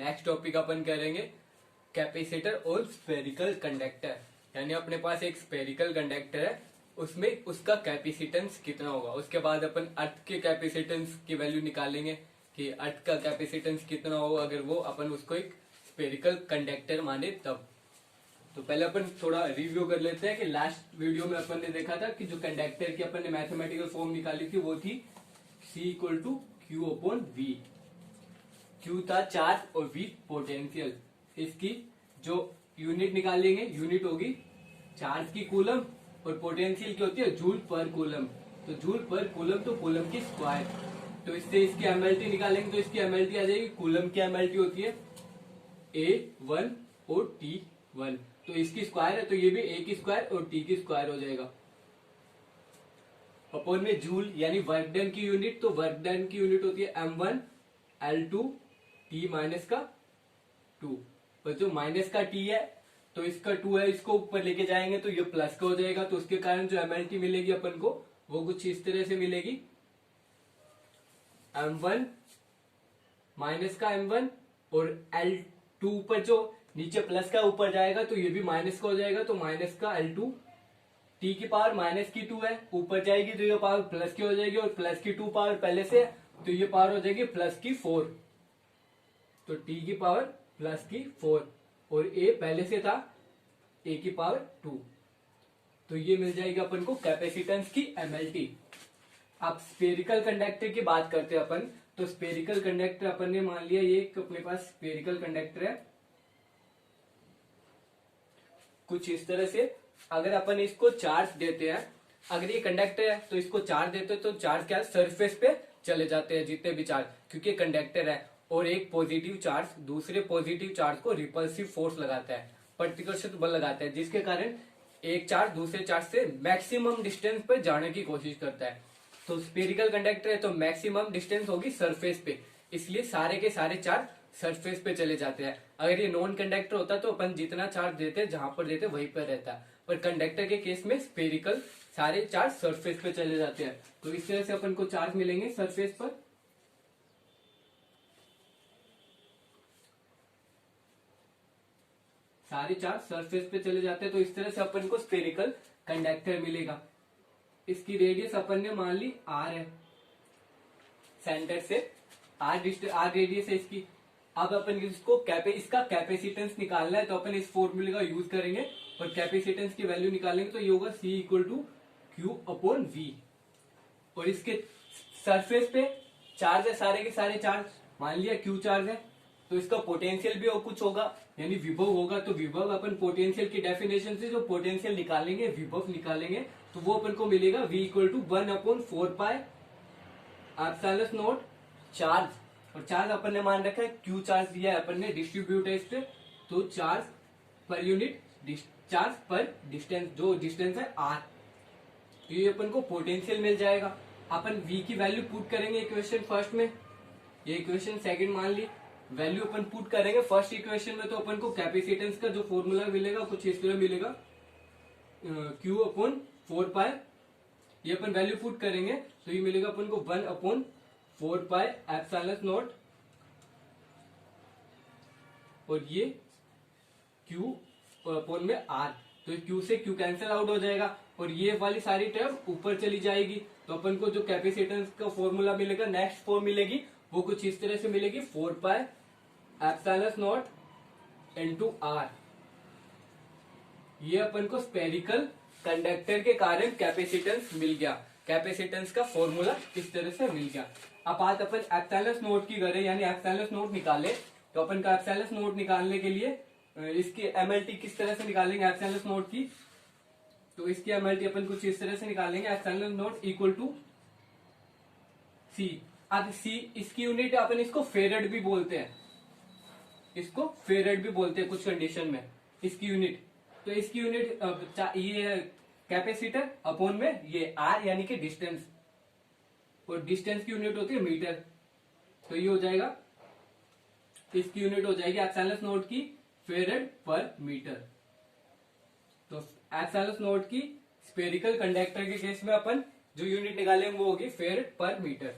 Next topic अपन करेंगे capacitor और spherical conductor. यानी अपने पास एक स्फेरिकल कंडक्टर है, उसमें उसका कैपेसिटेंस कितना होगा। उसके बाद अपन अर्थ के कैपेसिटेंस की वैल्यू निकालेंगे कि अर्थ का कैपेसिटेंस कितना होगा अगर वो अपन उसको एक स्फेरिकल कंडक्टर माने तब। तो पहले अपन थोड़ा रिव्यू कर लेते हैं कि लास्ट वीडियो में अपन ने देखा था कि जो कंडक्टर की अपन ने मैथमेटिकल फॉर्म निकाली थी वो थी C equal to Q upon V. Q था चार्ज और वी पोटेंशियल। इसकी जो यूनिट निकालेंगे, यूनिट होगी चार्ज की कूलम और पोटेंशियल की होती है जूल पर कूलम। तो जूल पर कूलम तो कूलम की स्क्वायर। तो इससे इसकी एमएलटी निकालेंगे तो इसकी एमएलटी आ जाएगी, कूलम की एमएलटी होती है A1 और T1। तो इसकी स्क्वायर है तो ये भी A की स्क्वायर और T की स्क्वायर हो जाएगा। अपॉन में जूल यानी वर्क डन की यूनिट, तो वर्क डन की यूनिट होती है M1 L2 T माइनस का 2। और जो माइनस का T है तो इसका 2 है, इसको ऊपर लेके जाएंगे तो ये प्लस का हो जाएगा। तो उसके कारण जो एमएलटी मिलेगी अपन को वो कुछ इस तरह से मिलेगी, M1 माइनस का M1 और L2 पर जो नीचे प्लस का ऊपर जाएगा तो ये भी माइनस का हो जाएगा। तो माइनस का L2 T की पावर माइनस की 2 है, ऊपर जाएगी तो ये पावर प्लस की हो जाएगी और प्लस की 2 पावर पहले से है तो ये पावर हो जाएगी प्लस की 4। तो T की पावर प्लस की 4 और A पहले से था A की पावर 2। तो ये मिल जाएगी अपन को कैपेसिटेंस की एमएलटी। अब स्फेरिकल कंडक्टर की बात करते हैं अपन। तो स्फेरिकल कंडक्टर अपन ने मान लिया ये अपने पास स्फेरिकल कंडक्टर है कुछ इस तरह से। अगर अपन इसको चार्ज देते हैं, अगर ये कंडक्टर है तो इसको चार्ज देते हैं तो चार्ज क्या सरफेस पे चले जाते हैं जितने भी चार्ज, क्योंकि कंडक्टर है और एक पॉजिटिव चार्ज दूसरे पॉजिटिव चार्ज को रिपल्सिव फोर्स लगाता है, प्रतिकर्षित बल लगाता है, जिसके कारण एक चार्ज दूसरे चार्ज से मैक्सिमम डिस्टेंस पर जाने की कोशिश करता है। तो स्फेरिकल कंडक्टर है तो मैक्सिमम डिस्टेंस होगी सरफेस पे, इसलिए सारे के सारे चार्ज सरफेस पे चले जाते हैं। अगर ये नॉन कंडक्टर होता तो अपन जितना चार्ज देते जहां पर देते वहीं पर रहता, पर कंडक्टर के केस में स्फेरिकल सारे चार्ज सरफेस पे चले जाते हैं। तो इस तरह से अपन को चार्ज मिलेंगे सरफेस पर। सारे चार्ज सरफेस पे चले जाते हैं तो इस तरह से अपन को स्फेरिकल कंडक्टर मिलेगा। इसकी रेडियस अपन ने मान ली R है, सेंटर से R रेडियस है इसकी। अब अपन इसको इसका कैपेसिटेंस निकालना है तो अपन इस फॉर्मूले का यूज करेंगे और कैपेसिटेंस की वैल्यू निकालेंगे तो ये होगा C equal to Q upon V. और इसके सरफेस पे चार्ज है, सारे के सारे चार्ज मान लिया क्यू चार्ज है तो इसका पोटेंशियल भी और कुछ होगा यानी विभव होगा। तो विभव अपन पोटेंशियल की डेफिनेशन से जो पोटेंशियल निकालेंगे, विभव निकालेंगे, तो वो अपन को मिलेगा V equal to 1/4 pi epsilon not charge. और चार्ज अपन ने मान रखा है क्यू चार्ज दिया है अपन ने, डिस्ट्रीब्यूट है इस पे, तो चार्ज पर यूनिट चार्ज पर डिस्टेंस, जो डिस्टेंस है R। तो ये अपन को पोटेंशियल मिल जाएगा। अपन V की वैल्यू पुट करेंगे इक्वेशन फर्स्ट में, ये इक्वेशन सेकंड मान ली, वैल्यू अपन पुट करेंगे फर्स्ट इक्वेशन में तो अपन को कैपेसिटेंस का जो फॉर्मूला मिलेगा कुछ इस तरह मिलेगा, Q अपॉन 4 पाई। ये अपन वैल्यू पुट करेंगे तो ये मिलेगा अपन को 1/4 पाई एप्सिलॉन नॉट और ये Q अपॉन में R। तो Q से Q कैंसिल आउट हो जाएगा और ये वाली सारी टर्म ऊपर चली जाएगी। तो अपन को जो कैपेसिटेंस का फॉर्मूला मिलेगा, नेक्स्ट फॉर्म मिलेगी वो कुछ इस तरह से मिलेगी, 4 पाई एप्सिलॉन नॉट इनटू R। ये अपन को स्फेरिकल कंडक्टर के कारण कैपेसिटेंस मिल गया, कैपेसिटेंस का फॉर्मूला इस तरह से मिल गया। अब बात अपन एप्सिलॉन नॉट की करें यानी एप्सिलॉन नॉट निकाले तो अपन का एप्सिलॉन नॉट निकालने के लिए इसकी एमएलटी किस तरह से निकालेंगे एप्सिलॉन नॉट की। तो इसकी एमएलटी अपन कुछ इस तरह से निकालेंगे, epsilon not equal to C। अब C इसकी यूनिट अपन इसको फेरेड भी बोलते हैं, इसको फेरेड भी बोलते हैं कुछ कंडीशन में इसकी यूनिट। तो इसकी यूनिट ये कैपेसिटर अपॉन में ये R यानी कि डिस्टेंस, और डिस्टेंस की यूनिट होती है मीटर। तो ये हो जाएगा, इसकी यूनिट हो जाएगी एप्सिलॉन नॉट की फेरेड पर मीटर। तो एप्सिलॉन नॉट की स्फेरिकल कंडक्टर के केस में अपन जो यूनिट निकालेंगे वो होगी फेरेड पर मीटर।